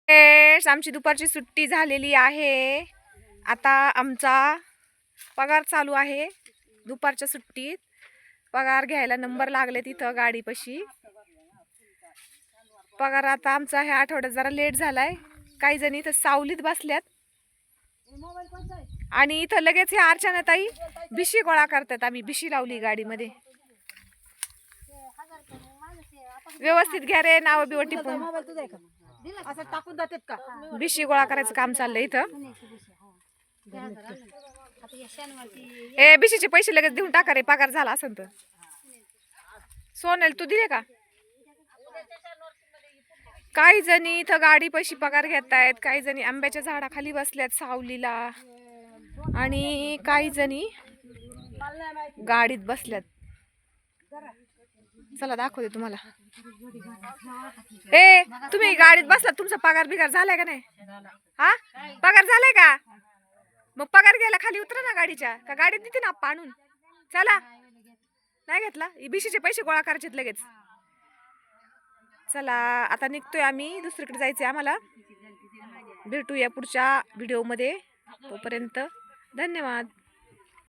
आमची दुपारची सुट्टी झालेली आहे. आता आमचा पगार चालू आहे. दुपारच्या सुट्टीत पगार घ्यायला नंबर लागले तिथं गाडीपाशी. पगार आता आमचा ह्या आठवड्यात जरा लेट झालाय. काही जणी इथं सावलीत बसल्यात आणि इथं लगेच हे अर्चनाताई बिशी गोळा करतात. आम्ही बिशी लावली गाडीमध्ये. व्यवस्थित घ्या रे, नाव बिव टिपून. असं टाकून जातात का? बिशी गोळा करायचं काम चाललंय इथं. ए बिशीचे पैसे लगेच देऊन टाका रे, पगार झाला असेल तर. सोनल तू दिले का? काही जणी इथं गाडी पैसे पगार घेतायत, काही जणी आंब्याच्या झाडाखाली बसल्यात सावलीला आणि काही जणी गाडीत बसल्यात. चला दाखवते तुम्हाला. ए तुम्ही गाडीत बसलात, तुमचा पगार बिगार झालाय का नाही? हा पगार झालाय का? मग पगार घ्यायला खाली उतरा ना गाडीच्या. का गाडीत देते ना आप्पा आणून? चला. नाही घेतला? बिशीचे पैसे गोळा करायचे लगेच. चला आता निघतोय आम्ही, दुसरीकडे जायचंय आम्हाला. भेटूया पुढच्या व्हिडिओमध्ये. तोपर्यंत धन्यवाद.